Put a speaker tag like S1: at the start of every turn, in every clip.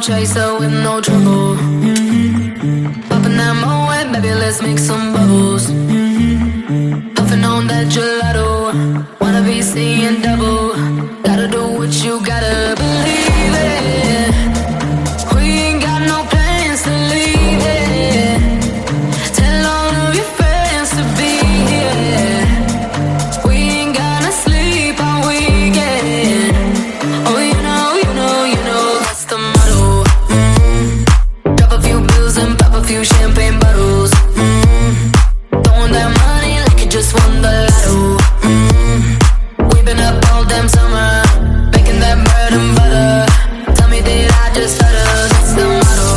S1: chaser with no trouble. Popping that moe, baby, let's make some bubbles. Puffing on that gelato, wanna be seeing double. Gotta do what you gotta believe it. We ain't got no plans to leave it. Tell all of your friends to be here. We ain't gonna sleep all weekend. Oh, you know, that's the motto. Drop a few bills and pop a few champagne bottles. Throwing that money like you just won the lotto. We've been up all damn summer, making that bread and butter. Tell me, did I just stutter? That's the motto.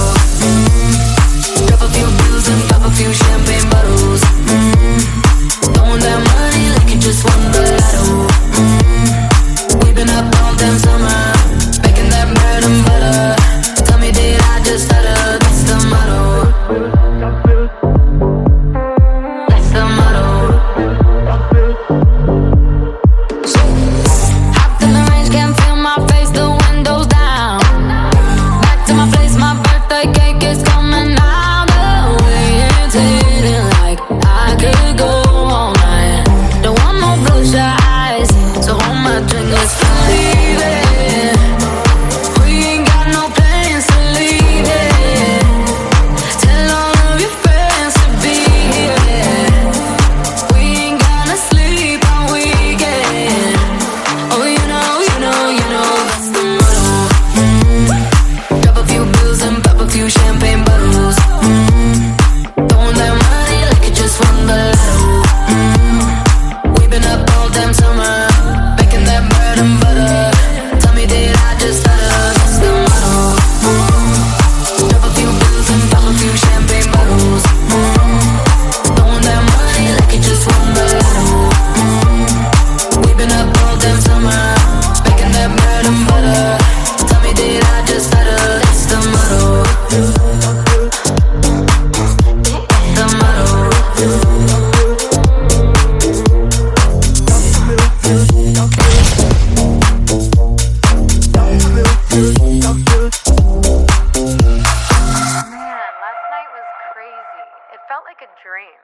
S1: Drop a few bills and pop a few champagne bottles. Throwing that money like you just won the lotto. We've been up all damn summer, making that bread and butter. Tell me, did I just stutter? That's the motto. That's the motto. Hopped in the range, can't feel my face, the windows down. Back to my place, my birthday cake is coming out. The way it's hitting like I could go all night. Don't want no bloodshot eyes, so hold my drink, let's leave it. We ain't got no plans to leave it. Tell all of your friends to be here. We ain't gonna sleep all weekend. Oh, you know, that's the motto. Drop a few bills and pop a few champagne bottles. Throwing that money like you just won the lotto. We've been up all damn summer, making that bread and butter. Tell me, did I just stutter? That's the motto. Drop a few bills and pop a few champagne bottles. Throwing that money like you just won the lotto. We've been up all damn summer, making that bread and butter. Tell me, did I just stutter? That's the motto. The motto.
S2: Man, last night was crazy. It felt like a dream.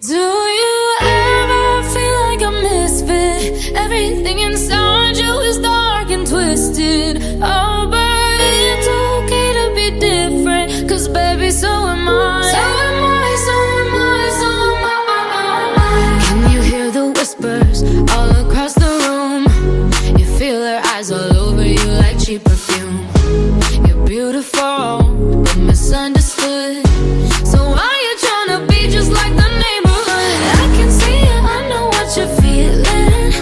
S1: Do you ever feel like a misfit? Everything inside you is dark and twisted. Oh, but it's okay to be different, 'cause baby, so am I. So am I, so am I, so am I. Can you hear the whispers all across the room? You feel their eyes all over you like cheap perfume. You're beautiful, but misunderstood. So why you tryna be just like the neighborhood? I can see it, I know what you're feeling.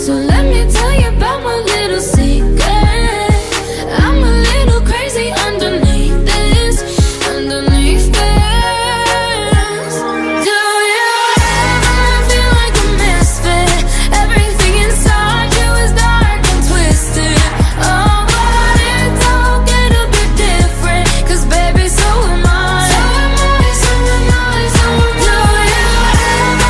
S1: So let me tell you about my little secret. I'm a little crazy underneath this, underneath this. Do you ever feel like a misfit? Everything inside you is dark and twisted. Oh, but it's okay to be different, 'cause baby, so am I. So am I, so am I, so am I. Do you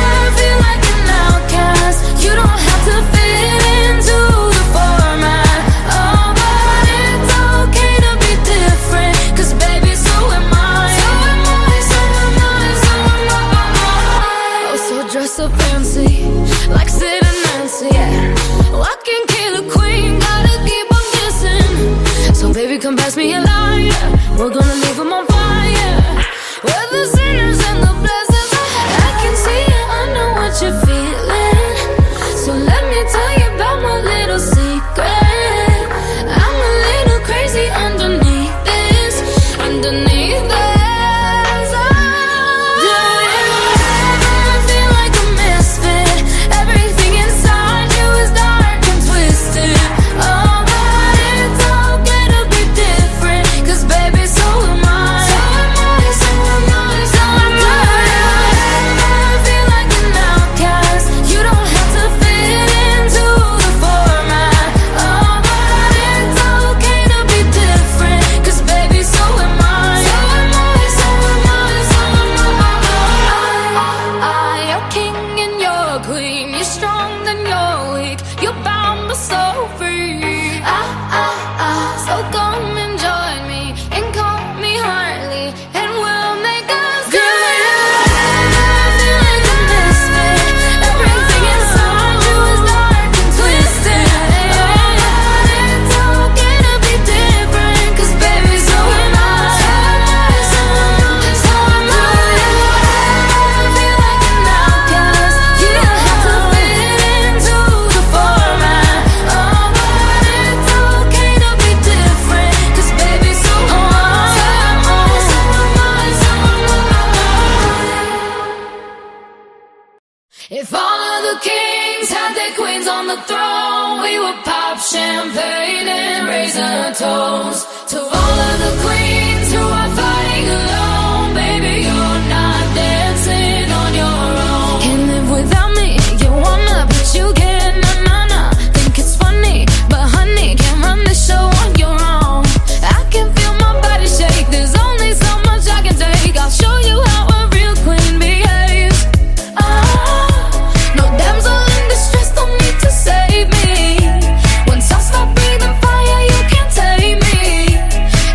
S1: ever feel like an outcast? You don't have to fit into the format. Oh, but it's okay to be different, 'cause baby, so am I. So am I, so am I, so am I. Oh, so dress so fancy, like Sid and Nancy, yeah. Oh, I can kill a queen, gotta keep on kissing. So baby, come pass me a lighter, we're gonna leave 'em on fire. We're the sinners and the blessings. I can see it, I know what you're feeling. So let me tell you about my little secret. I'm a little crazy underneath this, underneath this. Do you ever feel like a misfit? Everything inside you is dark and twisted. Oh, but it's okay to be different, 'cause baby, so am I. So queen. You're strong, then you're weak. You're bound but so free. So come and join me and call me Harley, and we'll make us good. Do you ever feel like a misfit? Everything inside you is dark and twisted. It's okay to be different, 'cause baby, so am I. So am I. Feel like an outcast. You don't have to fit into the format. Oh, but it's okay to be different, 'cause baby, so am I. So am I. So am I. So am I. If all of the kings had their queens on the throne, we would pop champagne and raise a toast to all of the queens who are fighting alone. Baby, you're not dancing on your own. Can't live without me, you wanna, but you can't. Nah. Think it's funny, but honey, can't run the show on your own. I can feel my body shake, there's only so much I can take. I'll show you how a real queen behaves. No damsel in distress, don't need to save me. Once I stop breathing fire, you can't tame me.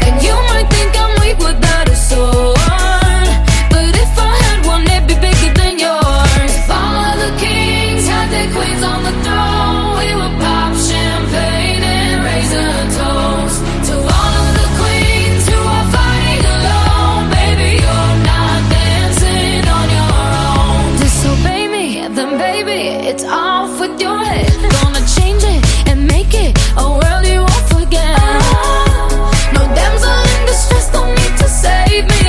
S1: And you might think I'm weak without a sword, but if I had one, it'd be bigger than yours. If all of the kings had their queens on the throne, we would pop champagne and raise a toast to all of the queens who are fighting alone. Baby, you're not dancing on your own. Disobey me, then baby, it's off with your head. Gonna change it and make it a world you won't forget. No damsel in distress, don't need to save me.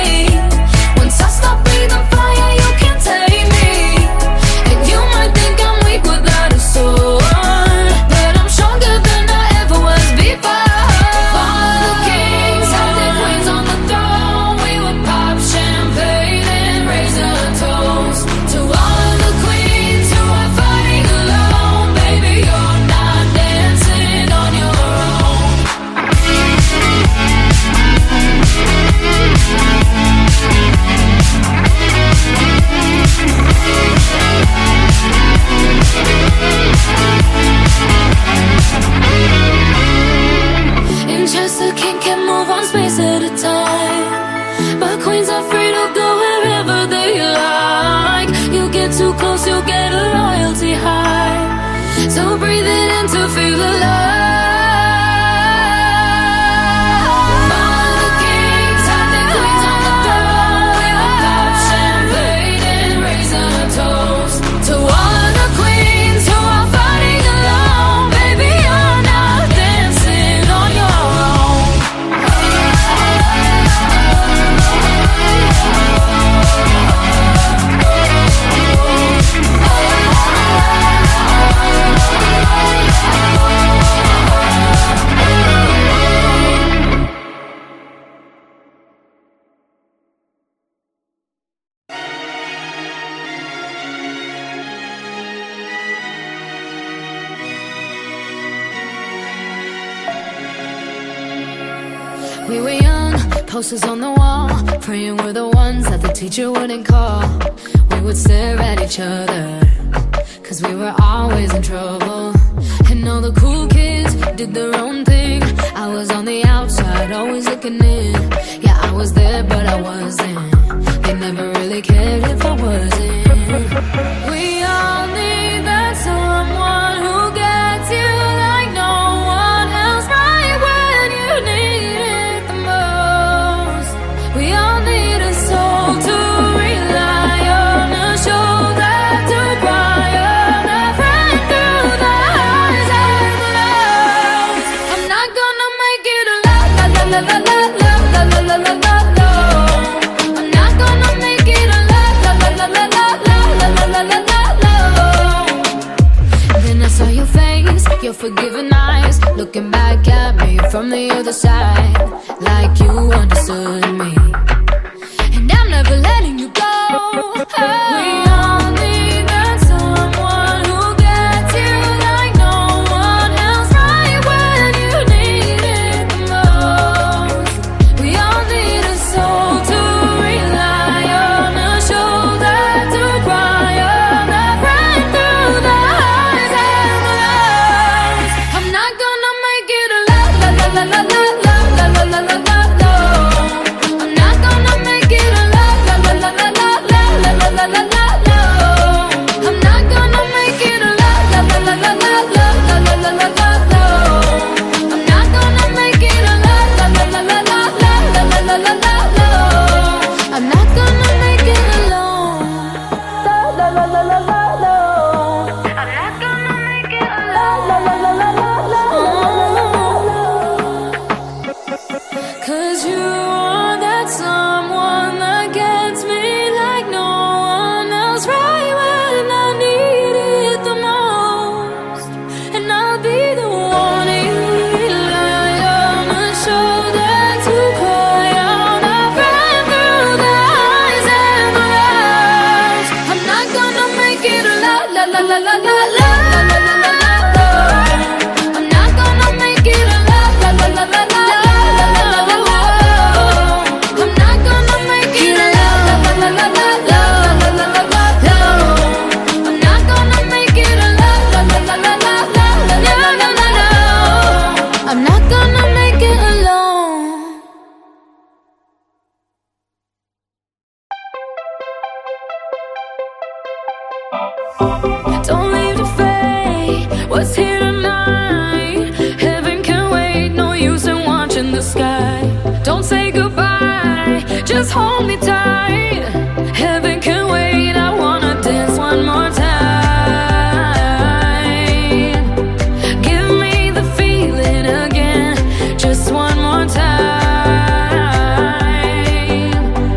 S1: Once I stop breathing fire, you can't take me. And you might think I'm weak without a sword, but I'm stronger than I ever was before. All of the kings had their queens on the throne, we would pop champagne and raise a toast to all of the queens who are fighting alone. Baby, you're not dancing on your own. In chess, a king can move one space at a time, but queens are free to go wherever they like. You get too close, you'll get a royalty high. So breathe it in to feel alive. All the kings had their queens on the throne, we would pop champagne and raise a toast to all of the queens who are fighting alone. Baby, you're not dancing on your own. We were young, posters on the wall, praying we're the ones that the teacher wouldn't call. We would stare at each other, 'cause we were always in trouble. And all the cool kids did their own thing. I was on the outside, always looking in. Yeah, I was there, but I wasn't. They never really cared if I wasn't. We all need that someone who gets you like no one else, right when you need it the most. We all need a soul to rely on, a shoulder to cry on, a friend through the highs and the lows. I'm not gonna make it alone, la la la la la la la la la la la. I'm not gonna make it alone, la la la la la la la la la la la. Then I saw your face, your forgiving eyes, looking back at me from the other side, like you understood me. And I'm never letting you go. We all need that someone who gets you like no one else, right when you need it the most. We all need a soul to rely on, a shoulder to cry on, a friend through 'Cause you are that someone that gets me like no one else, right when I need it the most. And I'll be the one you rely on, the shoulder to cry on. I've ran through the highs and the lows. I'm not gonna make it a la la la la la la la. I'm not gonna make it a la la la la la la. Don't leave to fate what's here tonight. Heaven can wait, no use in watching the sky. Don't say goodbye, just hold me tight. Heaven can wait, I wanna dance one more time. Give me the feeling again, just one more time.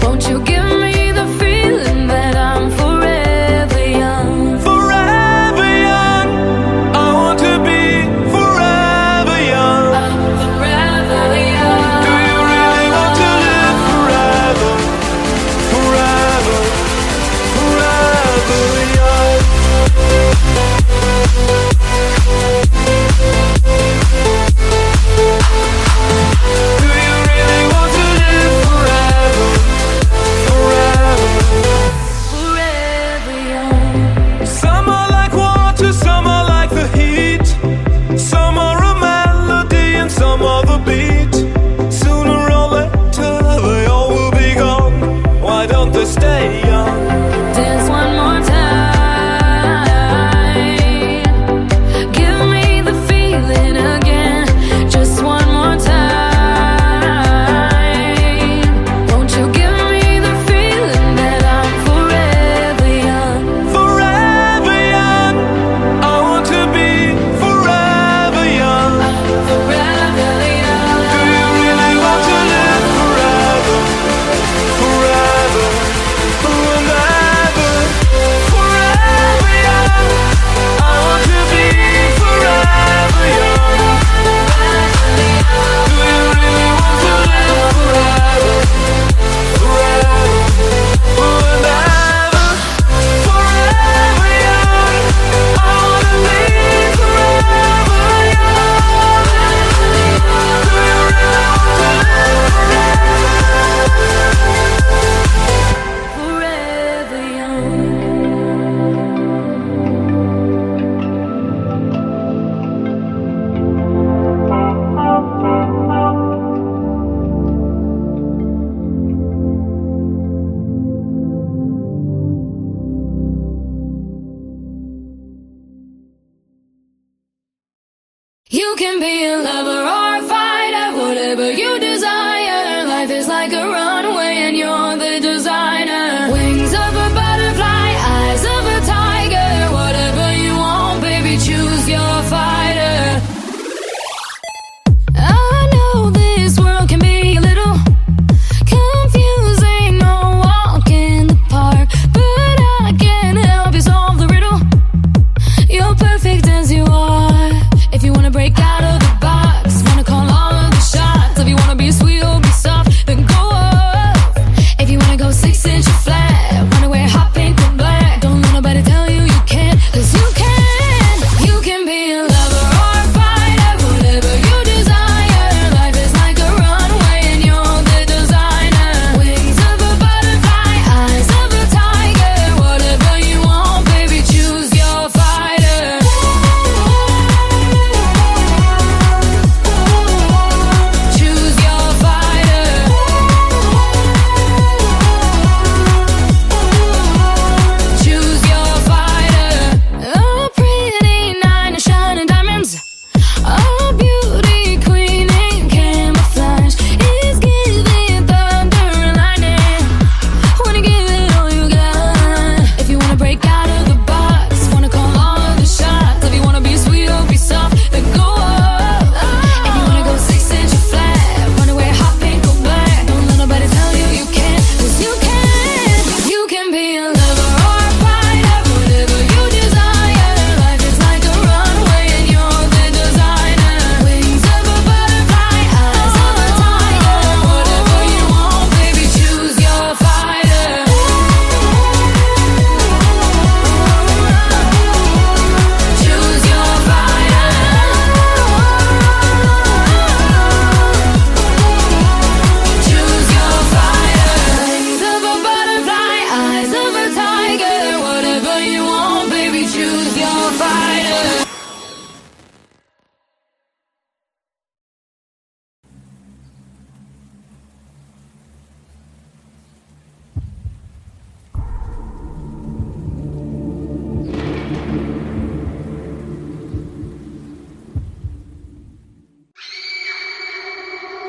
S1: Won't you give me the feeling that I'm forever young?
S3: Forever young, I want to be forever young.
S1: Forever young.
S3: Do you really want to live forever? Forever, forever young. Do you really want to live forever? Forever.
S1: Forever young.
S3: Some are like water, some are like the heat. Some are a melody and some are the beat. Sooner or later they all will be gone. Why don't they stay young?
S1: Dance one more time. Give me the feeling again, just one more time. Won't you give me the feeling that I'm forever young?
S3: Forever young, I want to be forever young.
S1: Forever young.
S3: Do you really want to live forever? Forever, forever, forever young. I want to be forever young. Do you really want to live forever? Forever, forever, forever young. I want to be forever young. Do you really want to live
S1: Forever young. You can be a lover or a fighter, whatever you desire. Life is like a runway and you're the designer. Wings of a butterfly, eyes of a tiger. Whatever you want, baby, choose your fighter. I know this world can be a little confusing, no walk in the park, but I can help you solve the riddle. You're perfect as you are. If you wanna break out of the box, wanna call all of the shots. If you wanna be choose your fighter.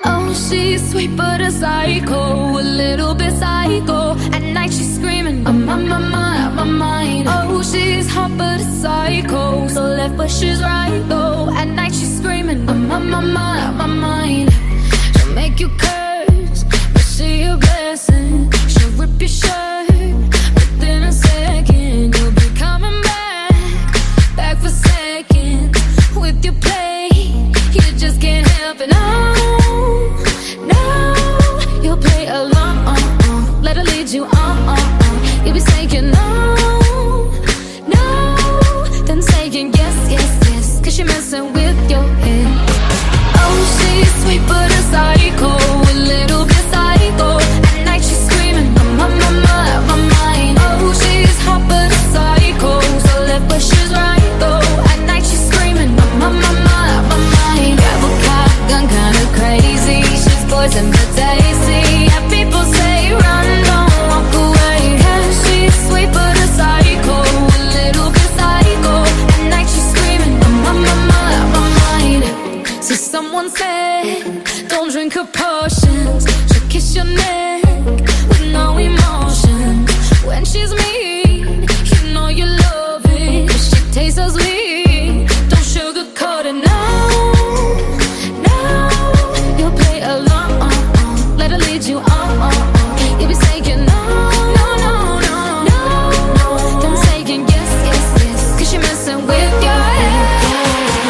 S1: Oh, she's sweet but a psycho, a little bit psycho. At night she's screaming, I'm on my mind. Oh, she's hot but a psycho, so left but she's right though. At night she's screaming, I'm on my mind. She'll make you curse, but she a blessing. She'll rip your shirt within a second. You'll be coming back for seconds with your play. You just can't help it. No, you'll play along. Let her lead you on. You'll be saying no, then saying yes, cause she messing with your head. Oh, she's sweet but a psycho, a little bit psycho. At night she's screaming, I'm on my mind. Oh, she's hot but a psycho, so left but she's right though. At night she's screaming, I'm on my mind. Grab a gun, kinda crazy. She's poison but tasty. Yeah, people say run, don't walk away. Yeah, she's sweet but a psycho, a little bit psycho. At night she's screaming, I'm on my mind. So someone said, don't drink her potions. She'll kiss your neck with no emotion. When she's mean, you know you love it. If she tastes so sweet, don't sugarcoat it. No, you'll play along. Let her lead you on. You'll be saying no, then saying yes, cause she messing with your head.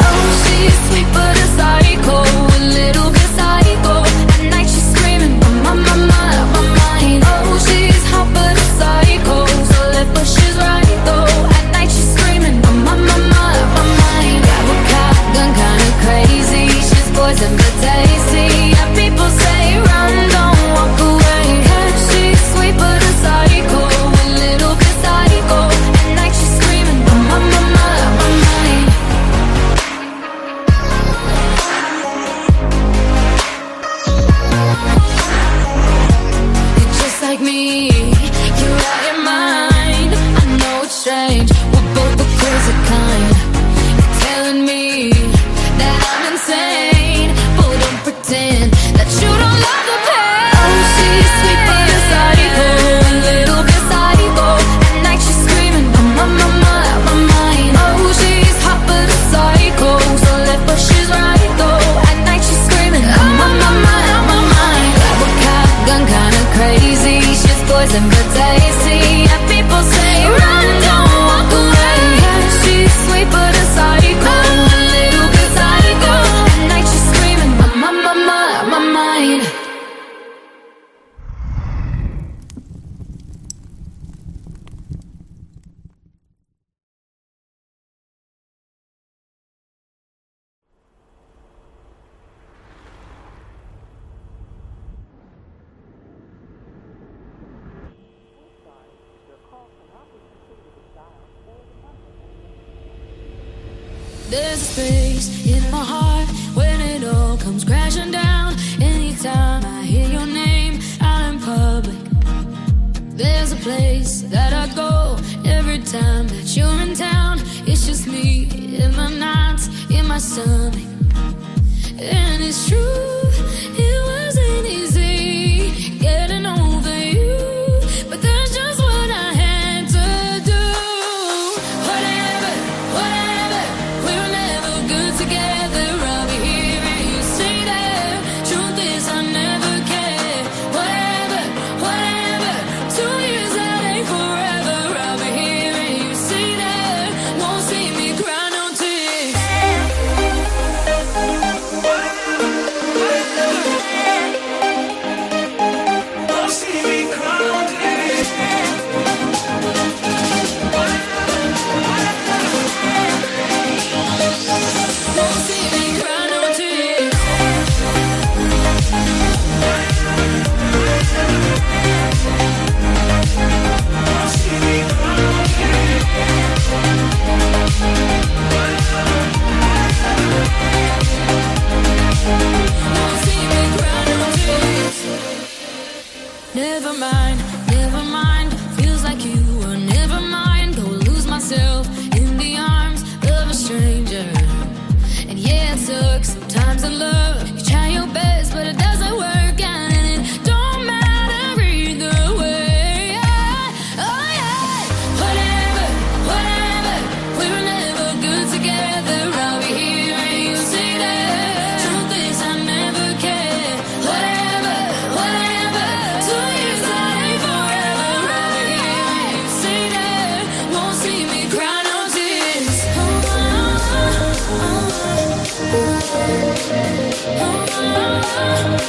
S1: Oh, she's sweet but a psycho, a little bit psycho. At night she's screaming, I'm on my mind. Oh, she's hot but a psycho, so left but she's right though. At night she's screaming, I'm on my mind. Grab a gun, kinda crazy. She's poison but tasty. Yeah, people say run, don't walk away. Yeah, she's sweet but a psycho, a little bit psycho. At night she's screaming, I'm on my mind. You're just like me, you're out your mind. I know it's strange, we're both the crazy kind. You're telling me that I'm insane, but don't pretend that you don't love the pain. Oh, she's sweet but a psycho, a little bit psycho. At night she's screaming, I'm on my mind. Oh, she's hot but a psycho, so left but she's right though. At night she's screaming, I'm on my mind. Grab a gun, kinda crazy. She's poison but tasty. Yeah, people say run, don't walk away. Yeah, she's sweet but a psycho, a little bit psycho. At night she's screaming, I'm on my mind. There's a space in my heart when it all comes crashing down. Anytime I hear your name out in public, there's a place that I go every time that you're in town. It's just me in my nights, in my stomach. And it's true, it wasn't easy getting over you, but that's just what I had to do. Whatever, we were never good together. I'll be here and you say that. Truth is I never cared. Whatever, 2 years that ain't forever. I'll be here and you say that. Won't see me cry no tears.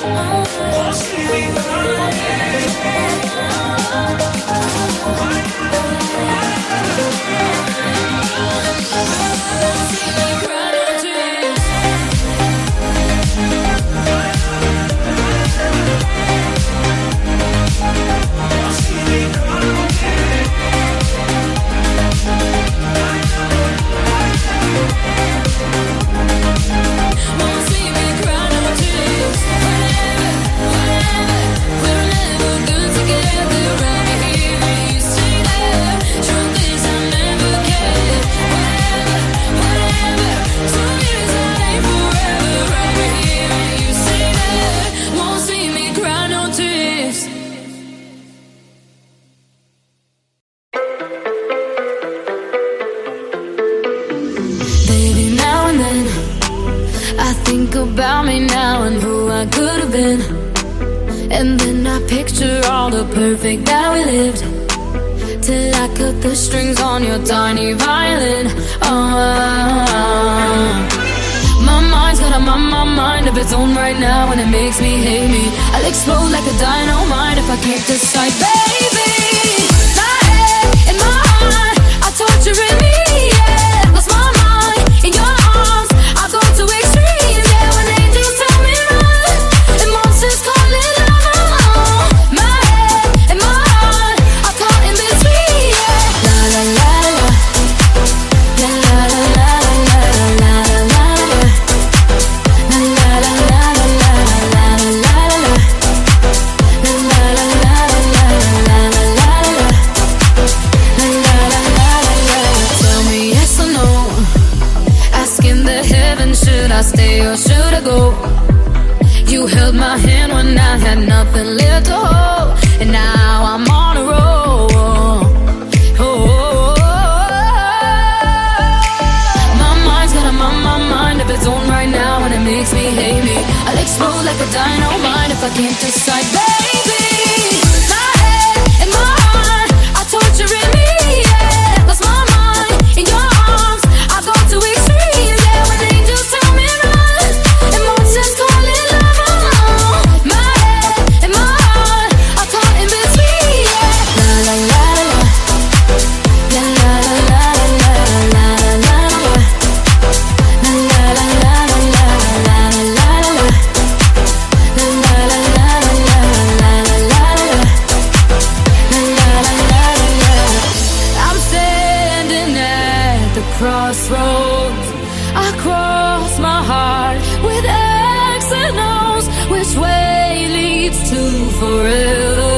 S3: Won't see me cry again.
S1: About me now and who I could have been, and then I picture all the perfect that we lived, till I cut the strings on your tiny violin. My mind's got my mind of its own right now, and it makes me hate me. I'll explode like a dynamite if I can't decide, baby. My head and my heart are torturing me, yeah. Lost my mind in your arms, I go to extremes. I stay or should I go? You held my hand when I had nothing left to hold, and now I'm on a roll. My mind's got my mind of its own right now, and it makes me hate me. I'll explode like a dynamite if I can't decide, baby. My head and my heart are torturing me, yeah. Lost my mind in your arms, I go to extremes, yeah. When angels tell me run, emotions calling love. My head and my heart are caught in between, yeah. La la la la, la la la la la la la la, la la la la la la la la, I'm standing at the crossroads. I cross my heart with X and O's. Which way leads to forever?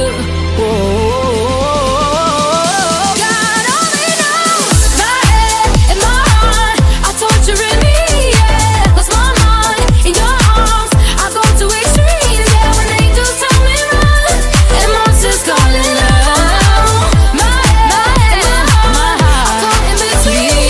S1: God only knows. My head and my heart are torturing me, yeah. Lost my mind in your arms, I go to extremes, yeah. When angels tell me run, and monsters calling out. My head and my heart are caught in between,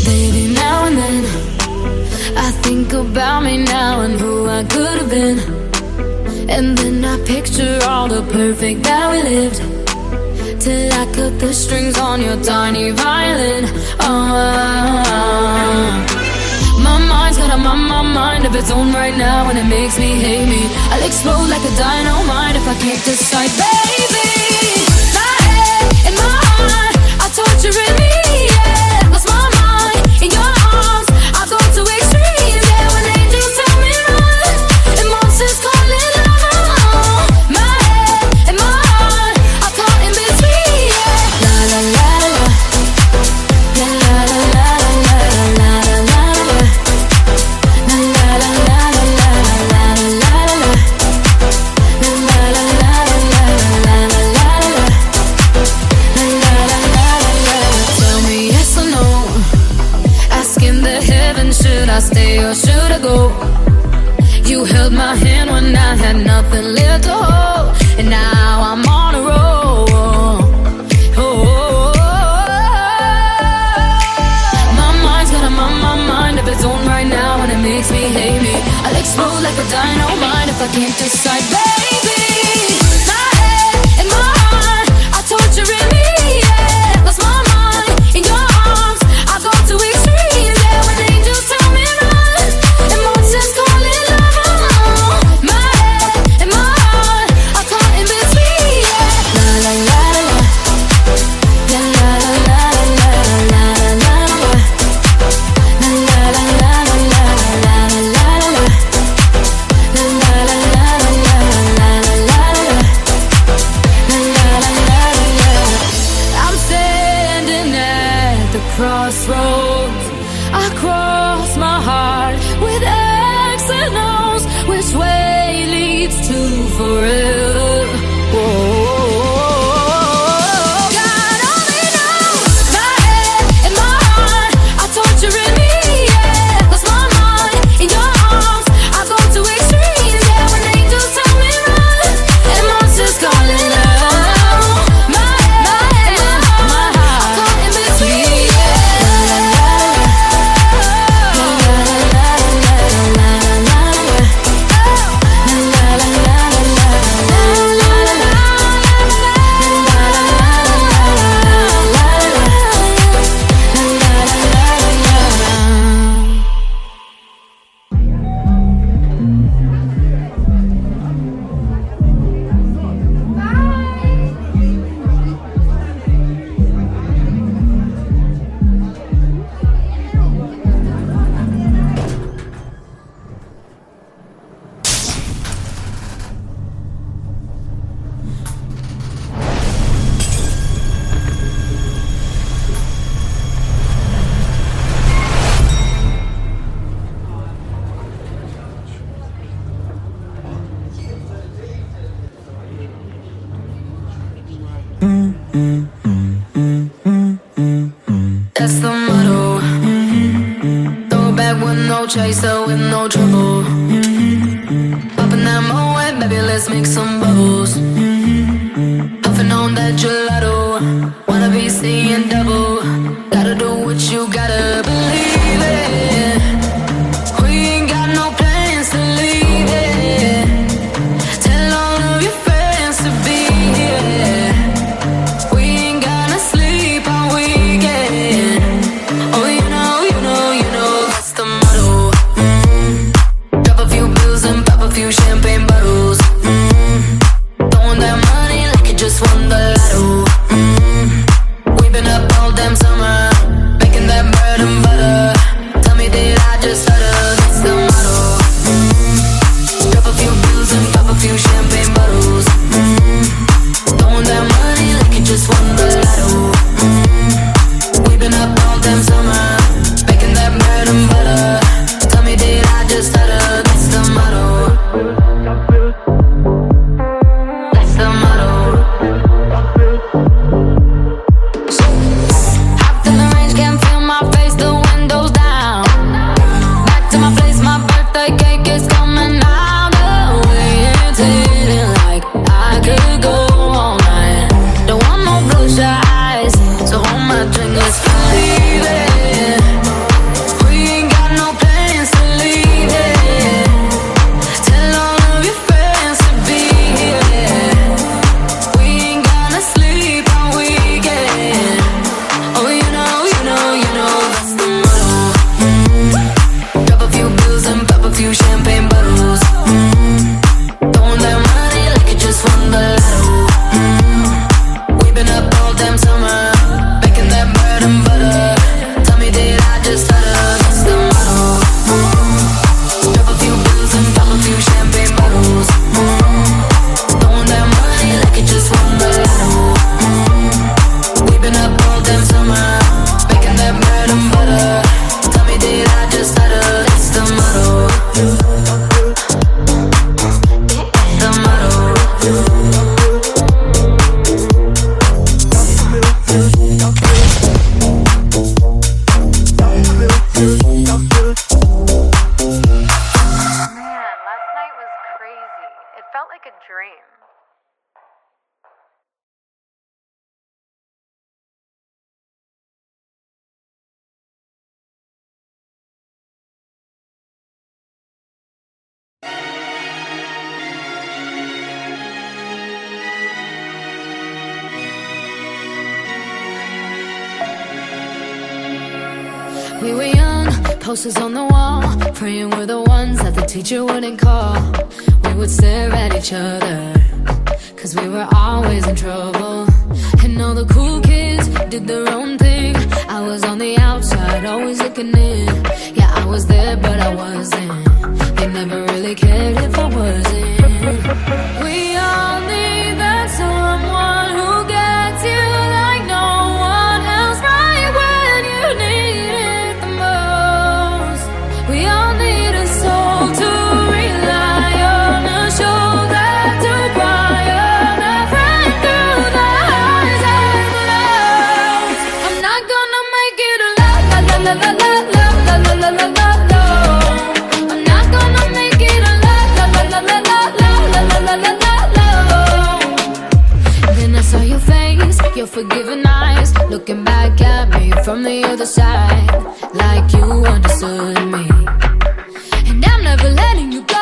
S1: baby, now and then I think about me now and who I could have been, and then I picture all the perfect that we lived, till I cut the strings on your tiny violin. My mind's got my mind of its own right now, and it makes me hate me. I'll explode like a dynamite if I can't decide, baby. My head and my heart are torturing me, yeah. Lost my mind in your arms, I go to extremes, yeah. When angels tell me run, and monsters calling love. My head and my heart are caught in between, yeah. La la la la, la la la la la la la la, la la la la la la la la, la la la la la la la. Tell me yes or no, asking the heavens, should I stay or should I go? You held my hand when I had nothing left to hold, and now I'm on a roll. mind if I can't decide, baby. My head and my heart are torturing me, yeah. Lost my mind in your arms, I go to extremes, yeah. When angels tell me run, and monsters calling love. My head and my heart are caught in between, yeah. La la la la, la la la la la la la la. I'm standing at the crossroads. I cross my heart with X and O's. Which way leads to forever? God only knows. My head and my heart are torturing me, yeah. Lost my mind in your arms, I go to extremes, yeah. When angels tell me run, and monsters calling out. My head and my heart are caught in between, yeah. That's the motto. Throw it back with no chaser, with no trouble. Popping that Moet, baby, let's make some bubbles. Puffing on that gelato, wanna be seeing double. Gotta do what you gotta believe it. We ain't got no plans to leave it. Tell all of your friends to be here. We ain't gonna sleep all weekend. Oh, you know, that's the motto. Drop a few bills and pop a few champagne bottles. Throwing that money like you just won the lotto. We've been up all damn summer, making that bread and butter. Tell me, did I just stutter? That's the motto. Drop a few bills and pop a few champagne bottles. Throwing that money like you just won the lotto. We've been up all damn summer, making that bread and butter. Tell me, did I just stutter? That's the motto. That's the motto. Hopped in the range, can't feel my face, the windows down. Back to my place, my birthday cake is coming out. The way it's hitting like I could go all night. Don't want no bloodshot eyes, so hold my drink, let's leave it. We ain't got no plans to leave it. Tell all of your friends to be here. We ain't gonna sleep all weekend. Oh, you know, that's the motto. Drop a few bills and pop a few champagne bottles. Throwing that money like you just won the lotto. We've been up all damn summer, making that bread and butter. Tell me, did I just stutter? That's the motto. Drop a few bills and pop a few champagne bottles. Throwing that money like you just won the lotto. We've been up all damn summer, making that bread and butter. Tell me, did I just stutter? That's the motto. The motto.
S2: Man, last night was crazy. It felt like a dream.
S1: We were young, posters on the wall, praying we're the ones that the teacher wouldn't call. We would stare at each other, cause we were always in trouble. And all the cool kids did their own thing. I was on the outside, always looking in. Yeah, I was there, but I wasn't. They never really cared if I wasn't. We all need that someone who gets you like no one else, right when you need it the most. We all need a soul to rely on, a shoulder to cry on, a friend through the highs and the lows. I'm not gonna make it a la la la la la la la la la la la la. I'm not gonna make it a la la la la la la la la la la la. Then I saw your face, your forgiving eyes, looking back at me from the other side, like you understood me. And I'm never letting you go.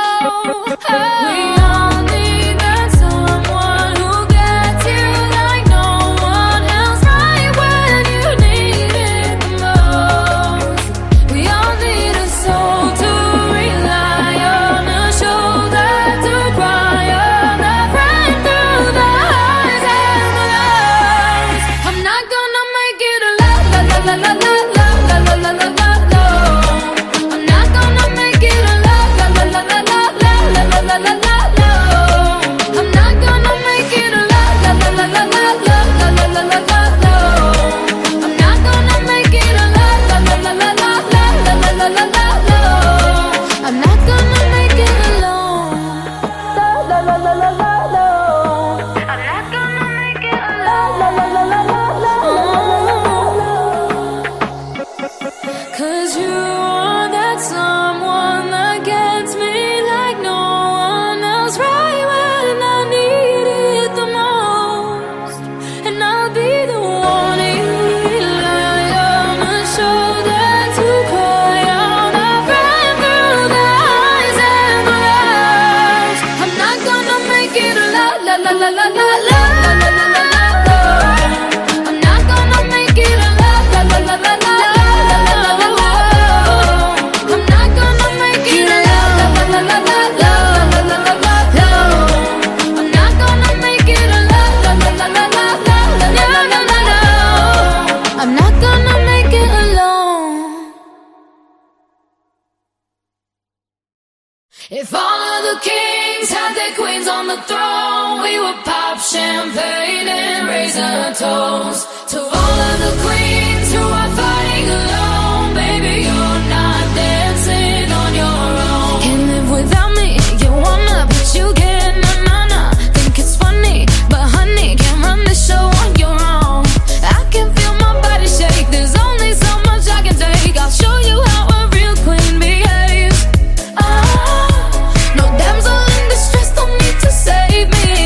S1: We all need that someone who gets you like no one else, right when you need it the most. We all need a soul to rely on, a shoulder to cry on, a friend through the highs and the lows. I'm not gonna make it a la la la la la la la la la la la la. I'm not gonna make it a la la la la la la la la la la la la. I'm not gonna make it a la la la la la la la la la la la la. I'm not gonna make it a la la la la la la la la la la la la. I'm not gonna make it alone. La la la la la la la. I'm not gonna make it alone. La la la la la la la. Cause you are that someone that gets me like no one else, right when I need it the most. And I'll be the one you rely on, a shoulder to cry on, a friend through the highs and the lows. I'm not gonna make it a la la la la la la la la la la la la. I'm not gonna make it a la la la la la la la la la la la. I'm not gonna make it a la la la la la la la la la la la. I'm not gonna make it a la la la la la la la la la la la. I'm not gonna make it alone. If all of the kings had their queens on the throne, we would pop champagne and raise a toast to all of the queens who are fighting alone. Baby, you're not dancing on your own. Can't live without me, you wanna, but you can't, na-na-na. Think it's funny, but honey, can't run the show on your own. I can feel my body shake, there's only so much I can take. I'll show you how a real queen behaves. No damsel in distress, don't need to save me.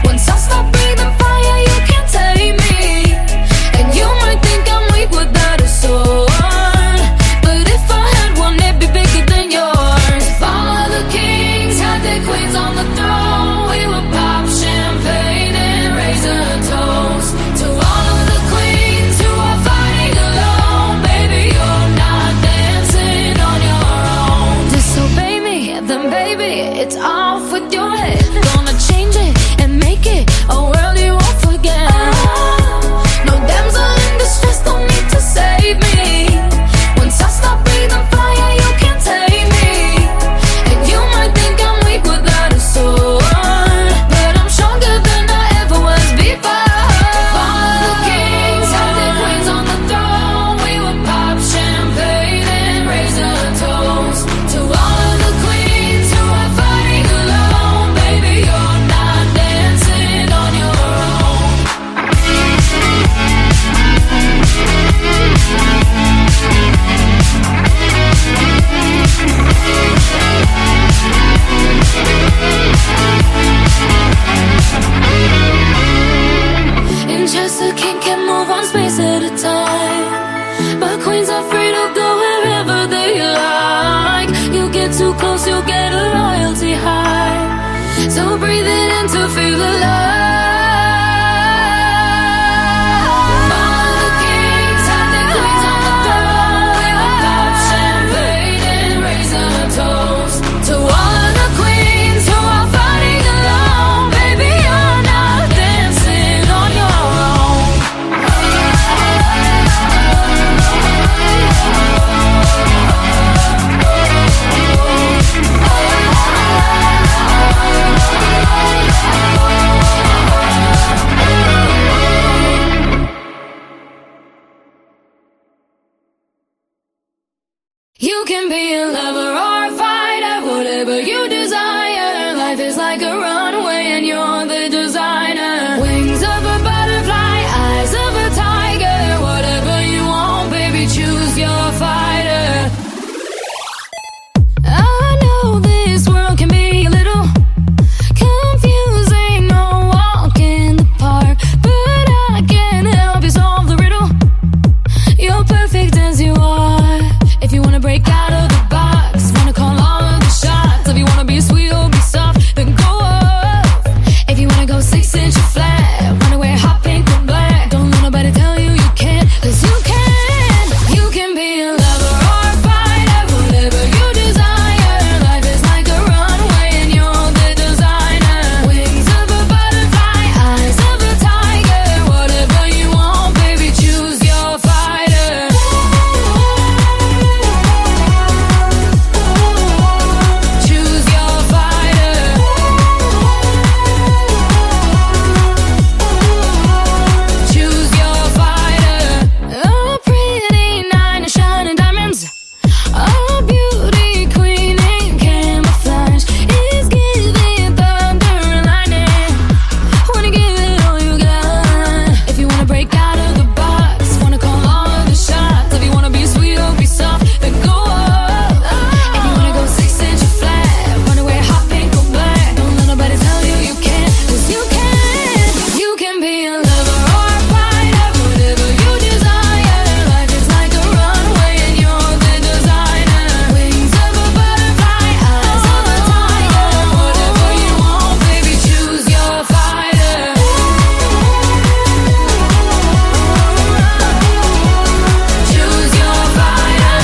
S1: Once I stop breathing fire, you can't take me. And you might think I'm weak without a sword, but if I had one, it'd be bigger than yours. If all of the kings had their queens on the throne, we would pop champagne and raise a toast to all of the queens who are fighting alone. Baby, you're not dancing on your own. Disobey me, then baby, it's off with your head. Gonna change it and make it a world you won't forget. No damsel in distress, don't need to save me. Once I stop breathing fire, you can't take me. And you might think I'm weak without a sword, but I'm stronger than I ever was before. All of the kings had their queens on the throne, we would pop champagne and raise a toast to all of the queens who are fighting alone. Baby, you're not dancing on your own. In chess, a king can move one space at a time, but queens are free to go wherever they like. You get too close, you'll get a royalty high. So breathe it in to feel alive. All of the kings had their queens on the throne, we you're the designer. Wings of a butterfly, eyes of a tiger. Whatever you want, baby, choose your fighter. I know this world can be a little confusing, no walk in the park, but I can help you solve the riddle. You're perfect as you are. If you wanna break out of the box, wanna call all of the shots. If you wanna be sweet or be soft, then go up. If you wanna go 6-inch flat, wanna wear hot pink or black, don't let nobody tell you you can't, 'cause you can. You can be a lover or a fighter, whatever you desire. Life is like a runway and you're the designer. Wings of a butterfly, eyes of a tiger. Whatever you want, baby, choose your fighter. Choose your fighter. Choose your fighter. A pretty night of shining diamonds. A beauty queen in camouflage is giving thunder and lightning. Wanna give it all you got. If you wanna break out of the box, wanna call all of the shots. If you wanna be sweet or be soft, then go up. If you wanna go 6-inch flat, wanna wear hot pink or black, don't let nobody tell you you can't, 'cause you can. You can be a lover or a fighter, whatever you desire. Life is like a runway and you're the designer. Wings of a butterfly, eyes of a tiger. Whatever you want, baby, choose your fighter. Choose your fighter.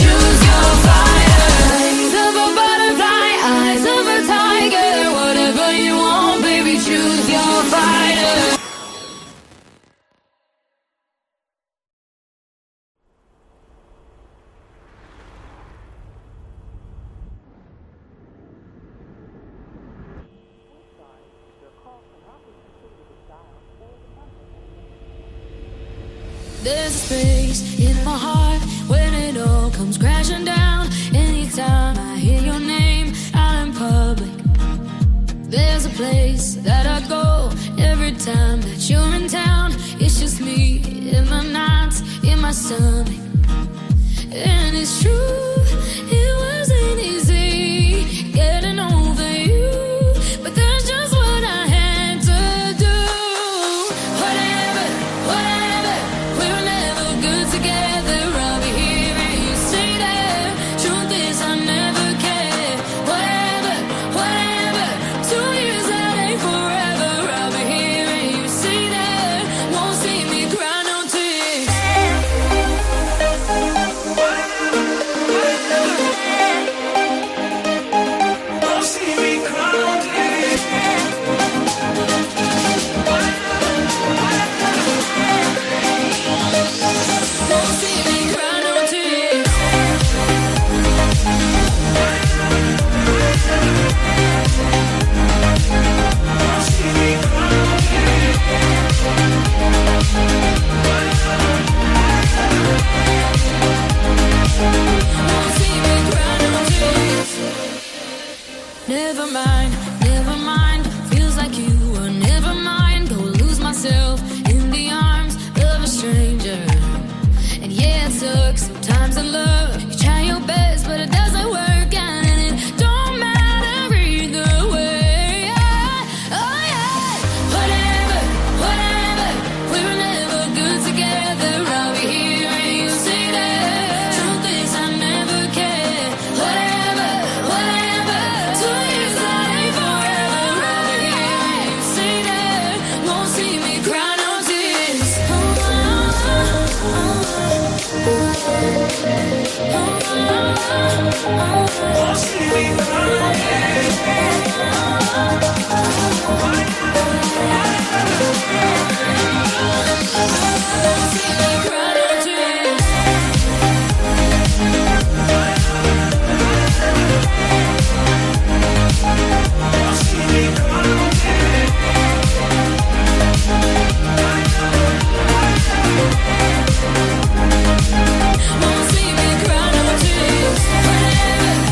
S1: Choose your fighter. Wings of a butterfly, eyes of a tiger. Whatever you want, baby, choose your fighter. There's a space in my heart when it all comes crashing down. Anytime I hear your name out in public, there's a place that I go every time that you're in town. It's just me in my nights, in my stomach. And it's true, it wasn't easy getting over you, but that's just what I had to do. Whatever, whatever, we were never good together. I'll be here and you stay there. Truth is, I never cared. Whatever, whatever, 2 years that ain't forever. I'll be here and you stay there. Won't see me cry no tears.
S3: Won't see me cry no tears.
S1: Won't see me cry no tears.
S3: Won't see me cry no
S1: Won't see me cry no tears. Never mind, never mind. Feels like you were never mind. Go lose myself in the arms of a stranger. And yeah, it sucks sometimes in love. You try your best, but it doesn't work out, and it don't matter either way. Oh yeah, whatever, whatever. We were never good together. I'll be here and you stay there. Truth is, I never cared. Whatever, whatever. 2 years that ain't forever. I'll be here and you stay there. Won't see me cry no tears.
S3: Won't see me cry no tears.
S1: Won't see me cry no tears.
S3: Won't see me cry no tears.
S1: Won't see me cry no tears. Whatever.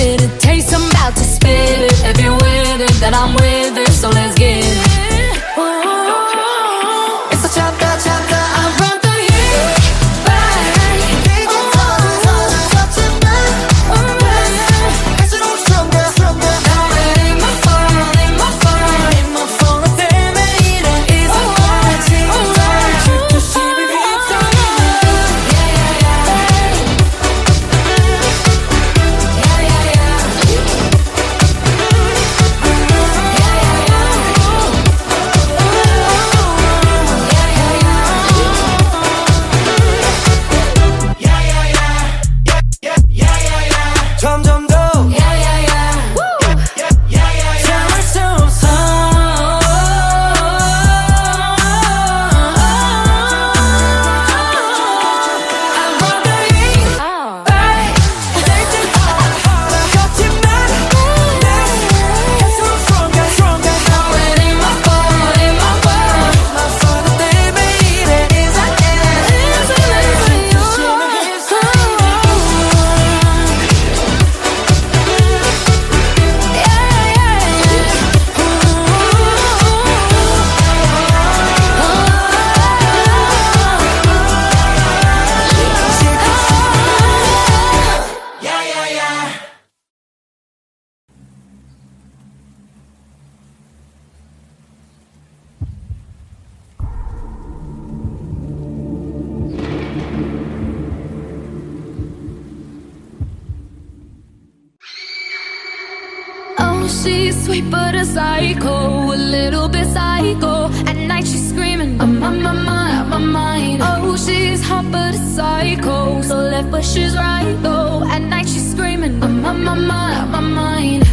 S1: it. A taste I'm about to spit it. If you're with it, then I'm with it. So let's get it. It's a chapter, chapter. I brought the heat back. She's sweet but a psycho, a little bit psycho. At night she's screaming, I'm on my mind. Oh, she's hot but a psycho, so left but she's right though. At night she's screaming, I'm on my mind.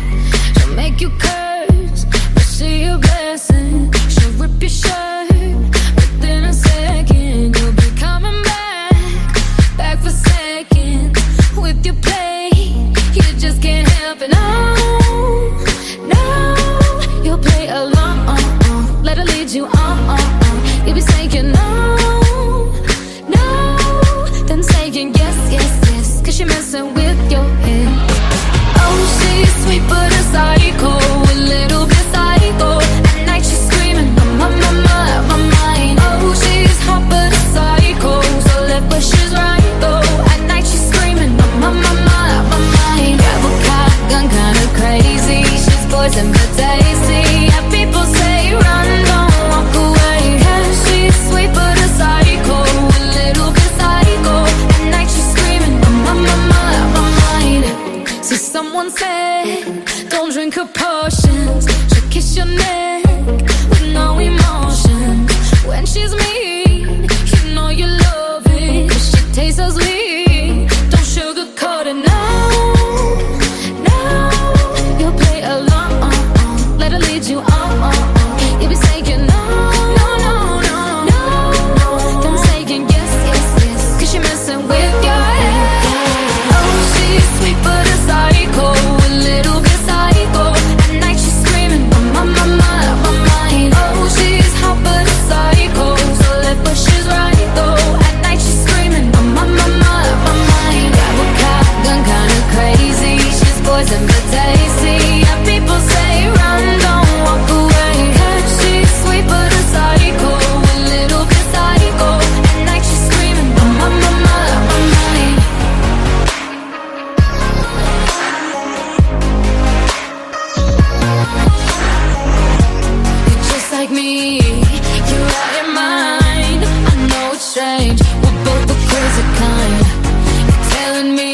S1: She'll make you curse, but she a blessing. She'll rip your shirt within a second. You'll be coming back for seconds with your play. You just can't help it, no. You'll play along, let her lead you on. You'll be saying no, then saying yes, cause she messing with your head. Oh, she's sweet but a psycho, a little bit psycho. At night she's screaming, I'm on my mind. Oh, she's hot but a psycho, so left but she's right though. At night she's screaming, I'm on my mind. Grab a gun, kinda crazy. She's poison but tasty. Yeah, people say run, don't walk away. Yeah, she's sweet but a psycho, a little bit psycho. At night she's screaming, I'm on my mind. So someone said, don't drink her potions. She'll kiss your neck with no emotion. When she's mean, you know you love it. But she tastes so sweet, don't sugarcoat it, no. You'll play along, let her lead you on. You'll be saying no, then saying yes, cause she messing with your head. Oh, she's sweet but a psycho, a little bit psycho. At night she's screaming, I'm on my mind. Oh, she's hot but a psycho, so left but she's right though. At night she's screaming, I'm on my mind. Grab a gun, kinda crazy. She's poison but tasty. Yeah, people say run, don't walk away. Yeah, she's sweet but a psycho, a little bit psycho. At night she's screaming, I'm on my mind. You're just like me, you're out your mind. I know it's strange, we're both the crazy kind. You're telling me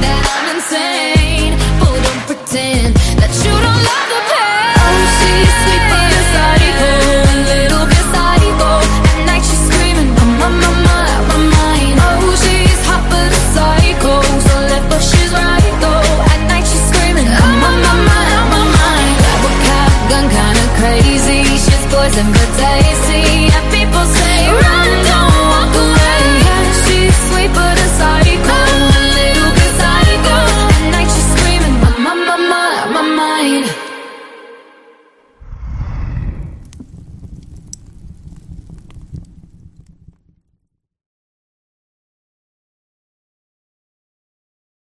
S1: that I'm insane, but don't pretend that you don't love the pain. Oh, she's sweet but a psycho, a little bit psycho. At night she's screaming, I'm on my mind. Oh, she's hot but a psycho, so left but she's right though. At night she's screaming, I'm on my mind. Grab a gun, kinda crazy. She's poison but tasty. Yeah, people say